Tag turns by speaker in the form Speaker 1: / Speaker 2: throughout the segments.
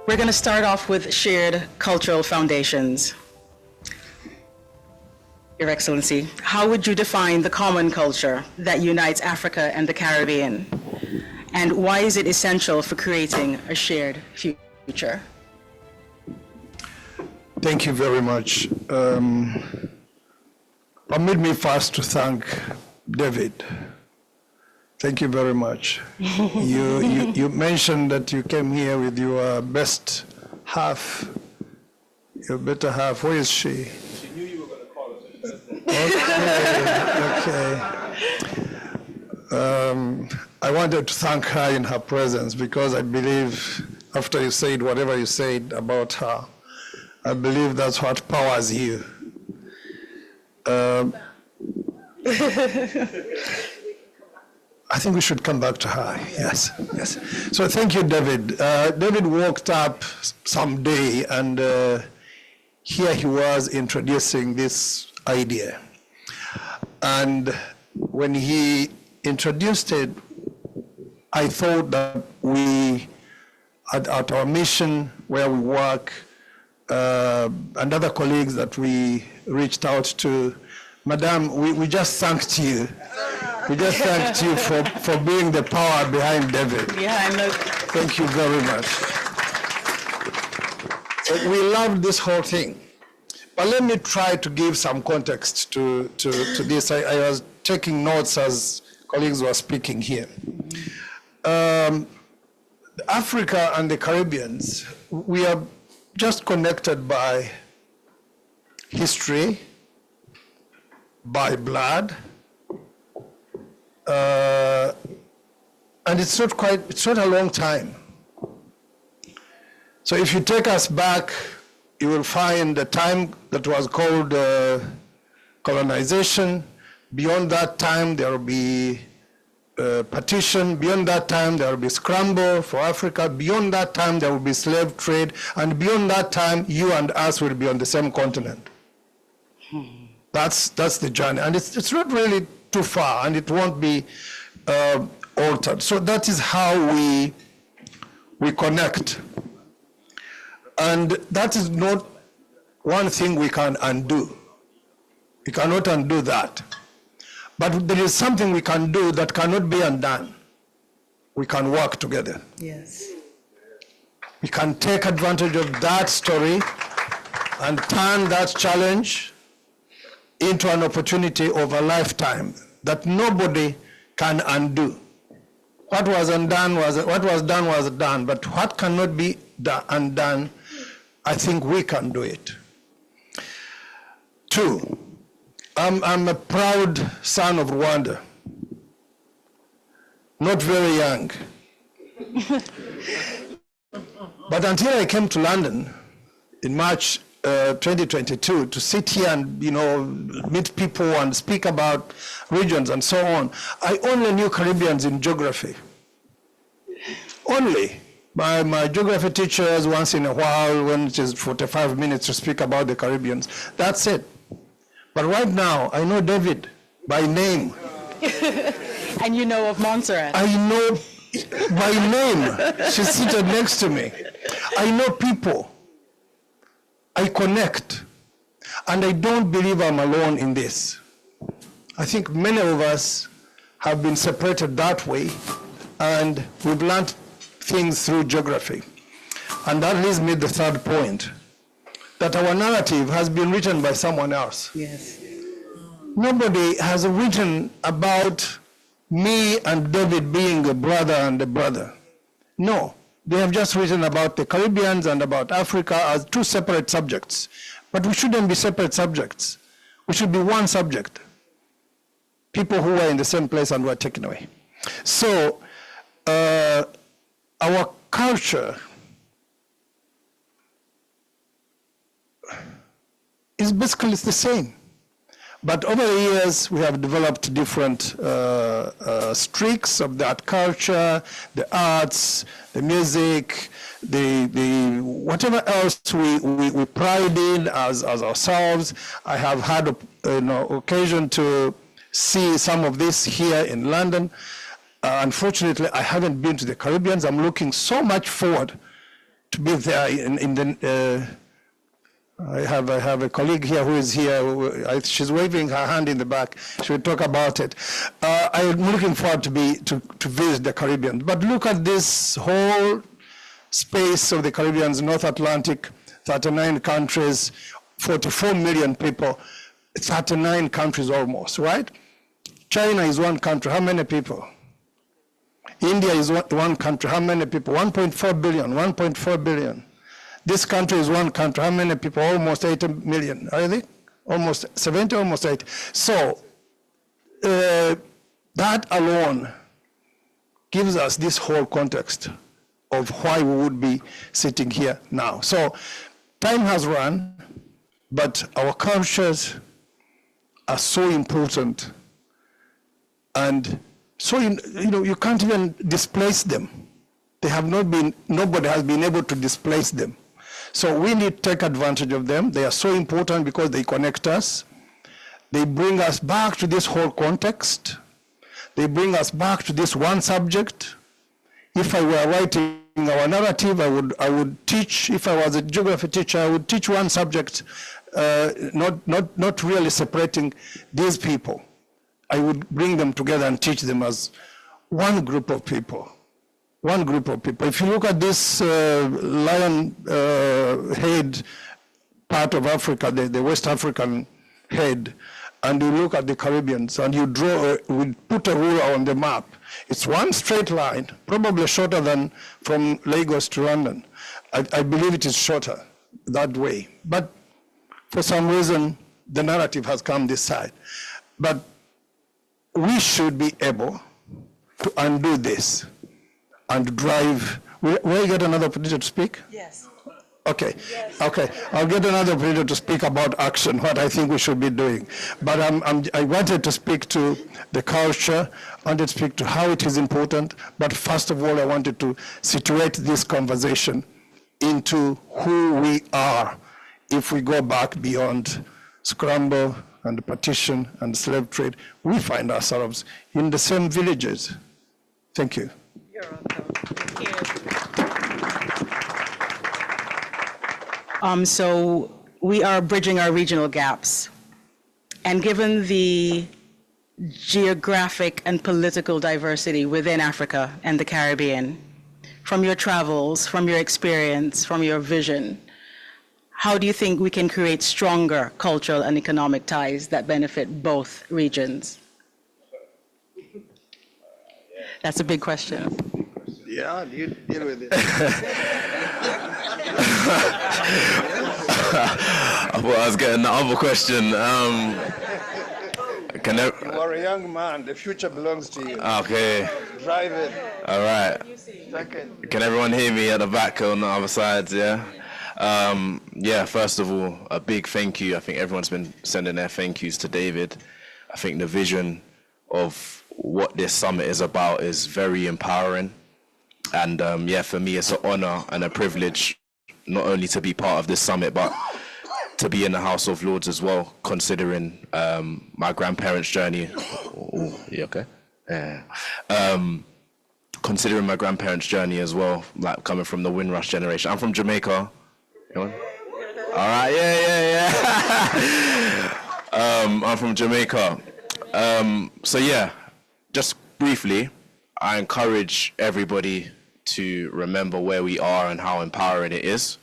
Speaker 1: We're going to start off with shared cultural foundations. Your Excellency, how would you define the common culture that unites Africa and the Caribbean? And why is it essential for creating a shared future?
Speaker 2: Thank you very much. Permit me first to thank David. Thank you very much. You mentioned that you came here with your best half, your better half. Where is she?
Speaker 3: She knew you were going to call us.
Speaker 2: Okay. I wanted to thank her in her presence because I believe after you said whatever you said about her, I believe that's what powers you. I think we should come back to her, yes, yes. So thank you, David. David walked up someday and here he was introducing this idea. And when he introduced it, I thought that we, at our mission where we work, and other colleagues that we reached out to, Madam, we just thanked you. We just thanked you for being the power behind David.
Speaker 1: Yeah, I know.
Speaker 2: Thank you very much. We loved this whole thing. But let me try to give some context to this. I was taking notes as colleagues were speaking here. Africa and the Caribbeans, we are just connected by history, by blood, and it's not a long time. So if you take us back, you will find the time that was called colonization. Beyond that time, there will be partition. Beyond that time, there will be scramble for Africa. Beyond that time, there will be slave trade. And beyond that time, you and us will be on the same continent. That's the journey. And it's not really too far, and it won't be altered. So that is how we connect. And that is not one thing we can undo. We cannot undo that. But there is something we can do that cannot be undone. We can work together.
Speaker 1: Yes.
Speaker 2: We can take advantage of that story and turn that challenge into an opportunity of a lifetime that nobody can undo. What was undone what was done was done, but what cannot be undone, I think we can do it. Two, I'm a proud son of Rwanda, not very young. But until I came to London in March 2022 to sit here and meet people and speak about regions and so on, I only knew Caribbeans in geography. Only. My geography teachers once in a while when it is 45 minutes to speak about the Caribbeans. That's it. But right now, I know David by name.
Speaker 1: And you know of Montserrat.
Speaker 2: I know by name. She's seated next to me. I know people. I connect. And I don't believe I'm alone in this. I think many of us have been separated that way, and we've learned things through geography. And that leads me to the third point, that our narrative has been written by someone else.
Speaker 1: Yes.
Speaker 2: Nobody has written about me and David being a brother and a brother. No, they have just written about the Caribbeans and about Africa as two separate subjects. But we shouldn't be separate subjects. We should be one subject. People who were in the same place and were taken away. So our culture is basically the same. But over the years, we have developed different streaks of that culture, the arts, the music, the whatever else we pride in as ourselves. I have had occasion to see some of this here in London. Unfortunately, I haven't been to the Caribbean. I'm looking so much forward to be there in the. I have a colleague here who is here. She's waving her hand in the back. She will talk about it. I'm looking forward to visit the Caribbean. But look at this whole space of the Caribbean's North Atlantic, 39 countries, 44 million people, 39 countries almost, right? China is one country. How many people? India is one country. How many people? 1.4 billion, 1.4 billion. This country is one country. How many people? Almost 80 million. I think almost 70, almost 80. So that alone gives us this whole context of why we would be sitting here now. So time has run, but our cultures are so important, and so you can't even displace them. They have not been. Nobody has been able to displace them. So we need to take advantage of them. They are so important because they connect us. They bring us back to this whole context. They bring us back to this one subject. If I were writing our narrative, I would teach. If I was a geography teacher, I would teach one subject, not really separating these people. I would bring them together and teach them as one group of people. One group of people. If you look at this lion head part of Africa, the West African head, and you look at the Caribbeans, and you we put a ruler on the map, it's one straight line, probably shorter than from Lagos to London. I believe it is shorter that way. But for some reason, the narrative has come this side. But we should be able to undo this and drive. Will I get another opportunity to speak?
Speaker 1: Yes.
Speaker 2: Okay. Yes. Okay. I'll get another opportunity to speak about action, what I think we should be doing. But I wanted to speak to the culture, I wanted to speak to how it is important, but first of all, I wanted to situate this conversation into who we are if we go back beyond scramble and partition and slave trade. We find ourselves in the same villages. Thank you.
Speaker 1: You're welcome. Thank you. So we are bridging our regional gaps. And given the geographic and political diversity within Africa and the Caribbean, from your travels, from your experience, from your vision, how do you think we can create stronger cultural and economic ties that benefit both regions? That's a big question.
Speaker 2: Yeah, you deal with it.
Speaker 4: I thought I was getting the other question.
Speaker 2: You are a young man. The future belongs to you.
Speaker 4: Okay.
Speaker 2: Drive it.
Speaker 4: All right.
Speaker 2: Second.
Speaker 4: Can everyone hear me at the back on the other sides? Yeah. Yeah. First of all, a big thank you. I think everyone's been sending their thank yous to David. I think the vision of what this summit is about is very empowering. And yeah, for me, it's an honor and a privilege not only to be part of this summit, but to be in the House of Lords as well, considering my grandparents' journey. Oh, you okay? Yeah. Considering my grandparents' journey as well, like coming from the Windrush generation. I'm from Jamaica. Anyone? All right, yeah. I'm from Jamaica. So yeah, just briefly, I encourage everybody to remember where we are and how empowering it is,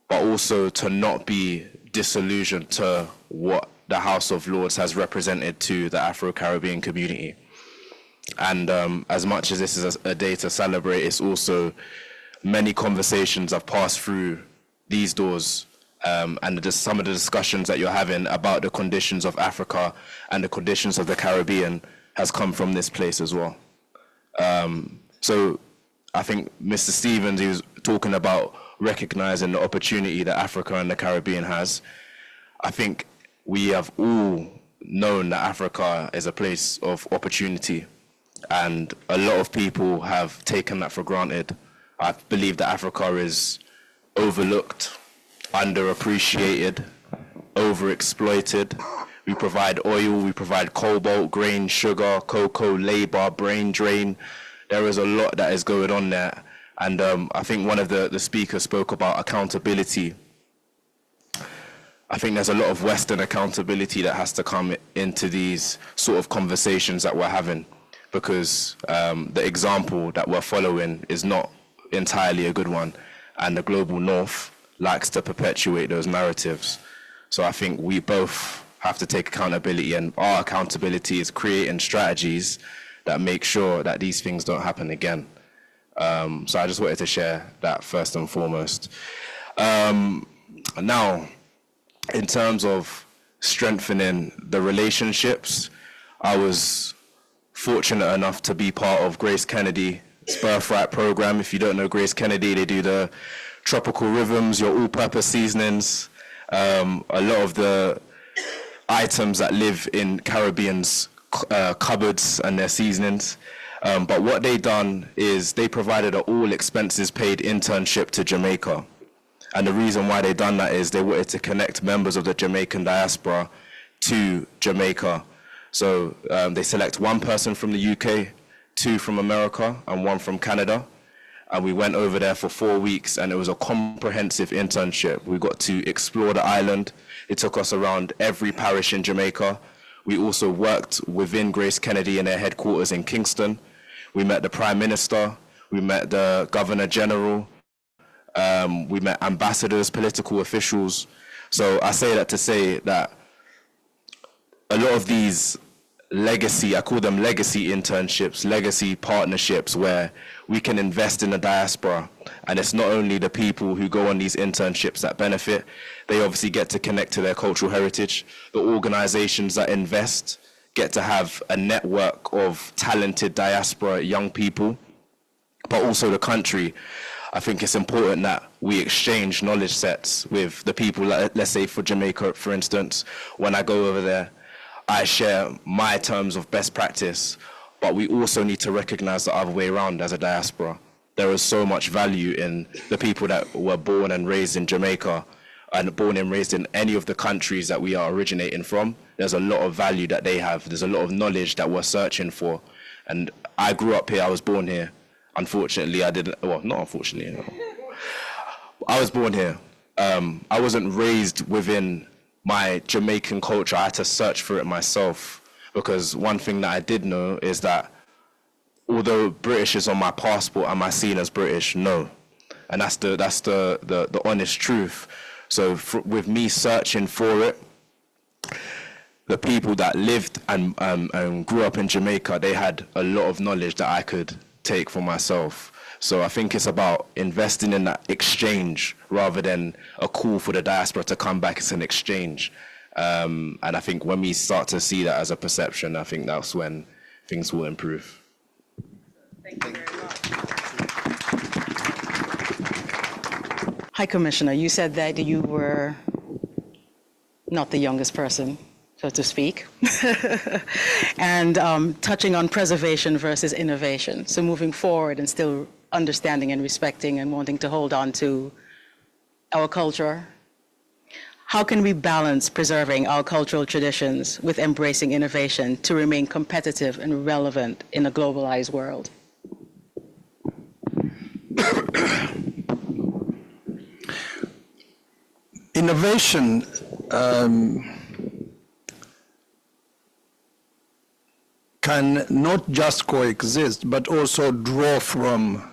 Speaker 4: but also to not be disillusioned to what the House of Lords has represented to the Afro-Caribbean community. And as much as this is a day to celebrate, it's also many conversations I've passed through these doors and just some of the discussions that you're having about the conditions of Africa and the conditions of the Caribbean has come from this place as well. So I think Mr. Stevens, he was talking about recognizing the opportunity that Africa and the Caribbean has. I think we have all known that Africa is a place of opportunity, and a lot of people have taken that for granted. I believe that Africa is overlooked, underappreciated, overexploited. We provide oil, we provide cobalt, grain, sugar, cocoa, labor, brain drain. There is a lot that is going on there. And I think one of the speakers spoke about accountability. I think there's a lot of Western accountability that has to come into these sort of conversations that we're having, because the example that we're following is not entirely a good one, and the global North likes to perpetuate those narratives. So I think we both have to take accountability, and our accountability is creating strategies that make sure that these things don't happen again. So I just wanted to share that first and foremost. Now, in terms of strengthening the relationships, I was fortunate enough to be part of Grace Kennedy's Birthright program. If you don't know Grace Kennedy, they do the tropical rhythms, your all-purpose seasonings, a lot of the items that live in Caribbean's cupboards and their seasonings. But what they done is they provided an all expenses paid internship to Jamaica. And the reason why they done that is they wanted to connect members of the Jamaican diaspora to Jamaica. So they select one person from the UK, 2 from America, and 1 from Canada. And we went over there for 4 weeks, and it was a comprehensive internship. We got to explore the island. It took us around every parish in Jamaica. We also worked within Grace Kennedy in their headquarters in Kingston. We met the Prime Minister, we met the Governor General, we met ambassadors, political officials. So I say that to say that a lot of these legacy, I call them legacy internships, legacy partnerships, where we can invest in the diaspora. And it's not only the people who go on these internships that benefit, they obviously get to connect to their cultural heritage. The organizations that invest get to have a network of talented diaspora young people, but also the country. I think it's important that we exchange knowledge sets with the people, let's say for Jamaica, for instance. When I go over there, I share my terms of best practice, but we also need to recognize the other way around as a diaspora. There is so much value in the people that were born and raised in Jamaica and born and raised in any of the countries that we are originating from. There's a lot of value that they have. There's a lot of knowledge that we're searching for. And I grew up here, I was born here. Unfortunately, I didn't, well, not unfortunately, no. I was born here. I wasn't raised within my Jamaican culture. I had to search for it myself, because one thing that I did know is that although British is on my passport, am I seen as British? No. And that's the honest truth. So with me searching for it, the people that lived and grew up in Jamaica, they had a lot of knowledge that I could take for myself. So I think it's about investing in that exchange rather than a call for the diaspora to come back. It's an exchange. And I think when we start to see that as a perception, I think that's when things will improve.
Speaker 1: Thank you very much. High Commissioner, you said that you were not the youngest person, so to speak, and touching on preservation versus innovation. So moving forward and still understanding and respecting and wanting to hold on to our culture, how can we balance preserving our cultural traditions with embracing innovation to remain competitive and relevant in a globalized world?
Speaker 2: Innovation can not just coexist, but also draw from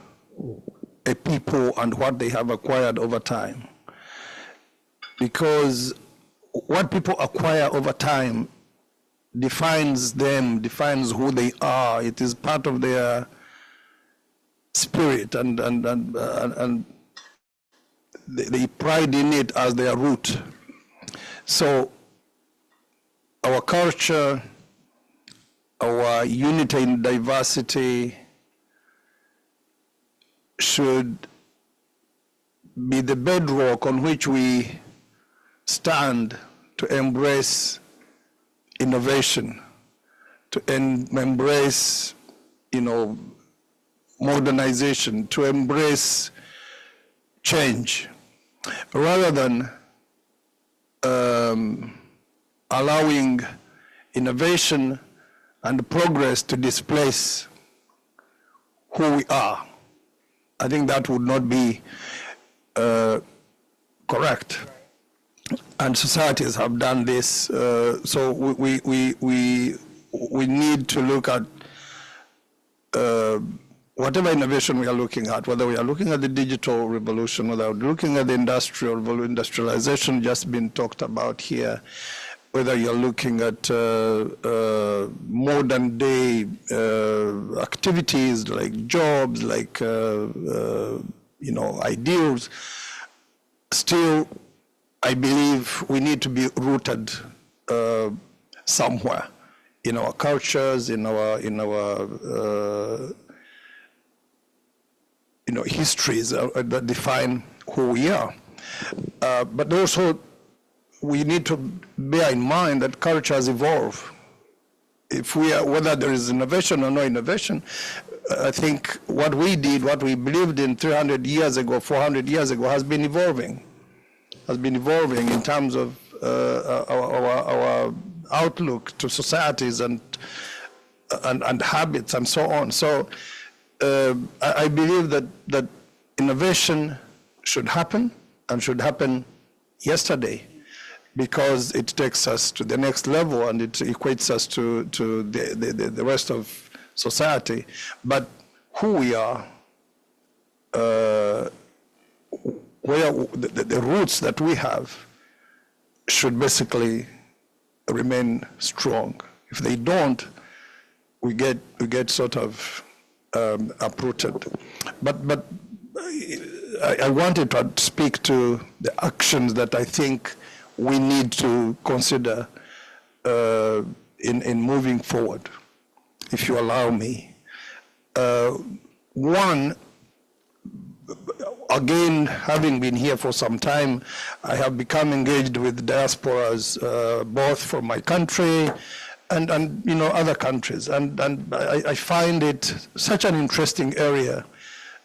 Speaker 2: a people and what they have acquired over time. Because what people acquire over time defines them, defines who they are. It is part of their spirit, and they pride in it as their root. So our culture, our unity in diversity should be the bedrock on which we stand to embrace innovation, to embrace, modernization, to embrace change, rather than allowing innovation and progress to displace who we are I think that would not be correct. And societies have done this, so we need to look at whatever innovation we are looking at, whether we are looking at the digital revolution, whether we're looking at the industrialization just been talked about here, whether you're looking at modern day activities like jobs, like ideals, still I believe we need to be rooted somewhere in our cultures, in our histories that define who we are. But also, we need to bear in mind that cultures evolve. If we are, whether there is innovation or no innovation, I think what we did, what we believed in 300 years ago, 400 years ago, has been evolving in terms of our outlook to societies and habits and so on. So I believe that innovation should happen and should happen yesterday, because it takes us to the next level and it equates us to the rest of society. But who we are, where the roots that we have should basically remain strong. If they don't, we get sort of uprooted. But I wanted to speak to the actions that I think we need to consider in moving forward, if you allow me. One, again, having been here for some time, I have become engaged with diasporas, both from my country and other countries, and I find it such an interesting area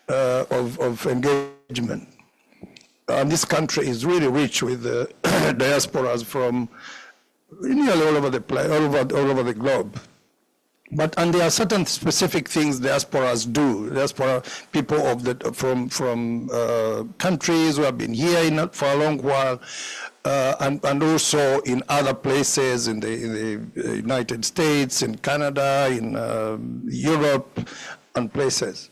Speaker 2: of engagement. And this country is really rich with diasporas from nearly all over the place, all over the globe. And there are certain specific things diasporas do. Diaspora people from countries who have been here for a long while, and also in other places in the United States, in Canada, in Europe, and places.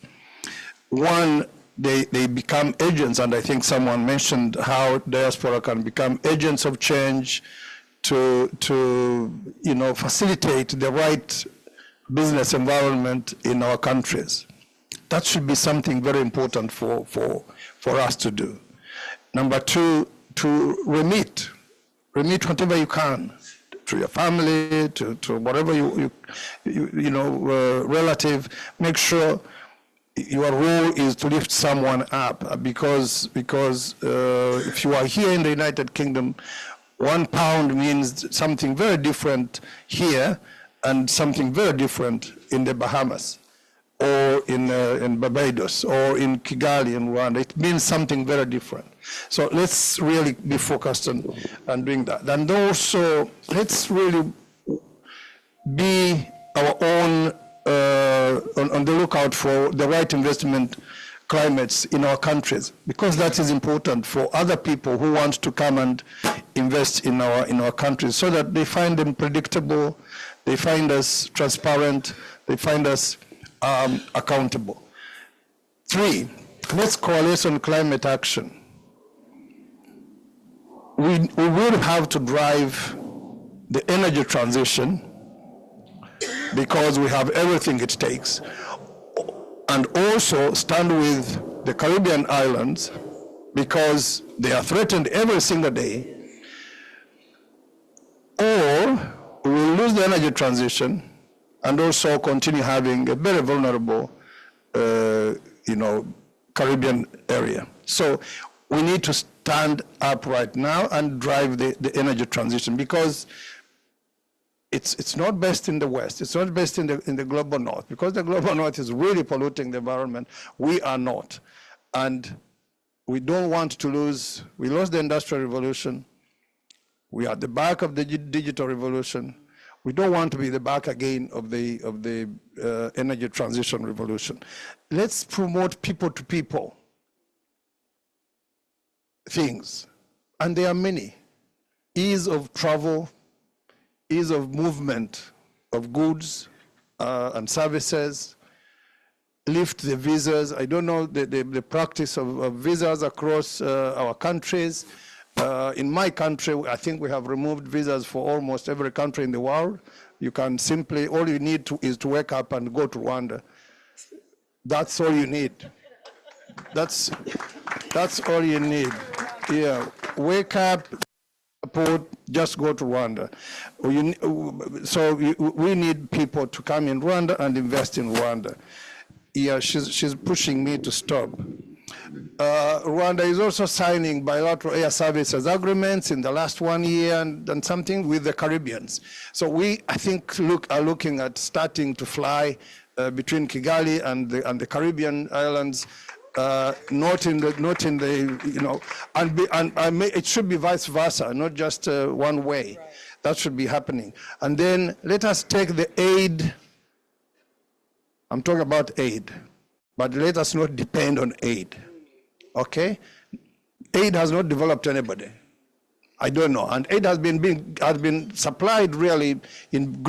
Speaker 2: One, they become agents, and I think someone mentioned how diaspora can become agents of change to facilitate the right business environment in our countries. That should be something very important for us to do. Number two, to remit whatever you can to your family, to whatever relative. Make sure your role is to lift someone up, because if you are here in the United Kingdom, £1 means something very different here and something very different in the Bahamas, or in Barbados, or in Kigali in Rwanda. It means something very different. So let's really be focused on doing that. And also, let's really be our own, on the lookout for the right investment climates in our countries, because that is important for other people who want to come and invest in our countries, so that they find them predictable, they find us transparent, they find us accountable. 3, let's coalesce on climate action. We will have to drive the energy transition, because we have everything it takes, and also stand with the Caribbean islands, because they are threatened every single day, or we will lose the energy transition and also continue having a very vulnerable, Caribbean area. So we need to stand up right now and drive the energy transition, because it's not best in the West. It's not best in the global North, because the global North is really polluting the environment. We are not, and we don't want to lose. We lost the Industrial Revolution. We are at the back of the digital revolution. We don't want to be the back again of the energy transition revolution. Let's promote people-to-people things, and there are many. Ease of travel, ease of movement of goods and services, lift the visas. I don't know the practice of visas across our countries. In my country, I think we have removed visas for almost every country in the world. You can simply, all you need is to wake up and go to Rwanda. That's all you need. That's all you need. Yeah, wake up, support, just go to Rwanda. We need people to come in Rwanda and invest in Rwanda. Yeah, she's pushing me to stop. Rwanda is also signing bilateral air services agreements in the last 1 year and something with the Caribbeans. So we, I think, are looking at starting to fly between Kigali and the Caribbean islands. Not in the you know, it should be vice versa, not just one way. Right. That should be happening. And then let us take the aid. I'm talking about aid, but let us not depend on aid. Okay? Aid has not developed anybody. I don't know. And aid has been supplied really in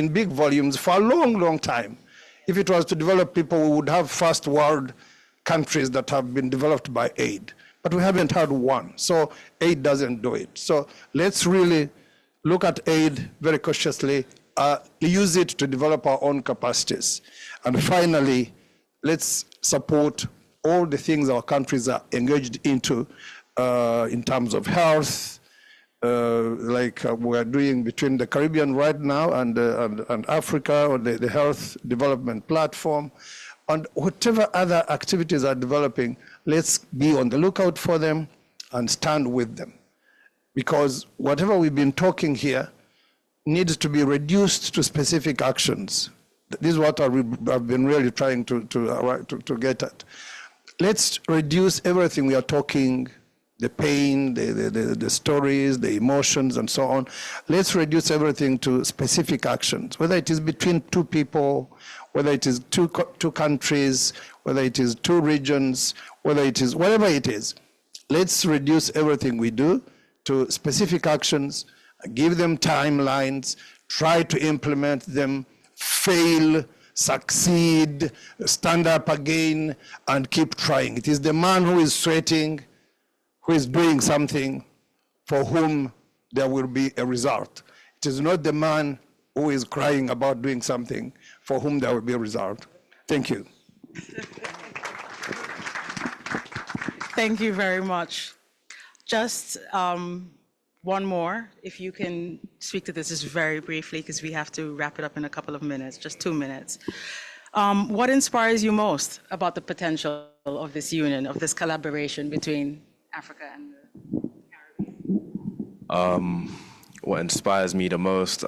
Speaker 2: big volumes for a long, long time. If it was to develop people, we would have first world countries that have been developed by aid. But we haven't had one. So aid doesn't do it. So let's really look at aid very cautiously, use it to develop our own capacities. And finally, let's support all the things our countries are engaged into in terms of health, like we're doing between the Caribbean right now and Africa, or the Health Development Platform. And whatever other activities are developing, let's be on the lookout for them and stand with them. Because whatever we've been talking here needs to be reduced to specific actions. This is what I've been really trying to get at. Let's reduce everything we are talking, the pain, the stories, the emotions, and so on. Let's reduce everything to specific actions, whether it is between two people, whether it is two countries, whether it is two regions, whether it is whatever it is. Let's reduce everything we do to specific actions, give them timelines, try to implement them, fail, succeed, stand up again, and keep trying. It is the man who is sweating, who is doing something, for whom there will be a result. It is not the man who is crying about doing something, for whom there will be a result. Thank you.
Speaker 1: Thank you very much. Just one more, if you can speak to this just very briefly, because we have to wrap it up in a couple of minutes, just 2 minutes. What inspires you most about the potential of this union, of this collaboration between Africa and the Caribbean?
Speaker 4: What inspires me the most,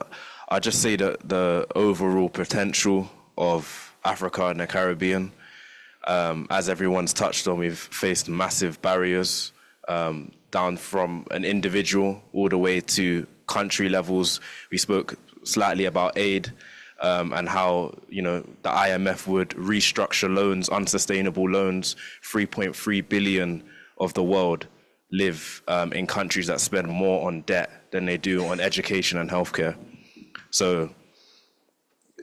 Speaker 4: I'll just say that the overall potential of Africa and the Caribbean. As everyone's touched on, we've faced massive barriers, down from an individual all the way to country levels. We spoke slightly about aid and how, you know, the IMF would restructure loans, unsustainable loans. 3.3 billion of the world live in countries that spend more on debt than they do on education and healthcare. So,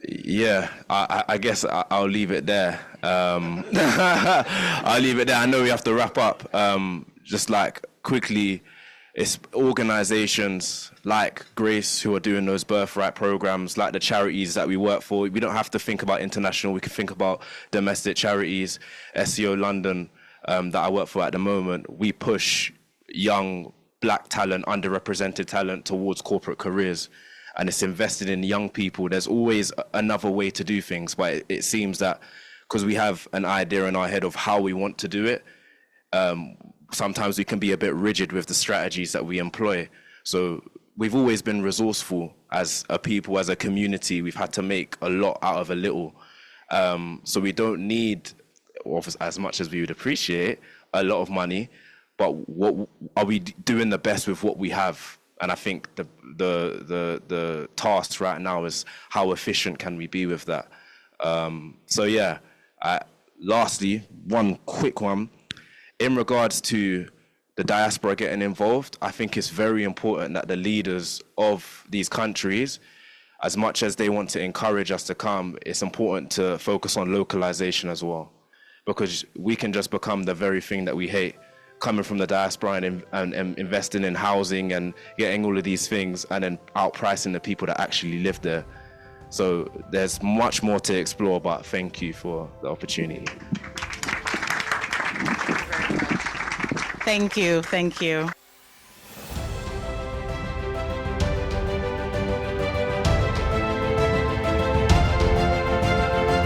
Speaker 4: yeah, I guess I'll leave it there. I'll leave it there. I know we have to wrap up. Just like quickly, it's organizations like Grace who are doing those birthright programs, like the charities that we work for. We don't have to think about international. We can think about domestic charities. SEO London, that I work for at the moment, we push young black talent, underrepresented talent towards corporate careers. And it's invested in young people. There's always another way to do things, but it seems that because we have an idea in our head of how we want to do it, sometimes we can be a bit rigid with the strategies that we employ. So we've always been resourceful as a people, as a community. We've had to make a lot out of a little. So we don't need, as much as we would appreciate, a lot of money, but what are we doing the best with what we have? And I think the task right now is how efficient can we be with that. So yeah, lastly, one quick one. In regards to the diaspora getting involved, I think it's very important that the leaders of these countries, as much as they want to encourage us to come, it's important to focus on localization as well, because we can just become the very thing that we hate, coming from the diaspora and investing in housing and getting all of these things and then outpricing the people that actually live there. So there's much more to explore, but thank you for the opportunity.
Speaker 1: Thank you.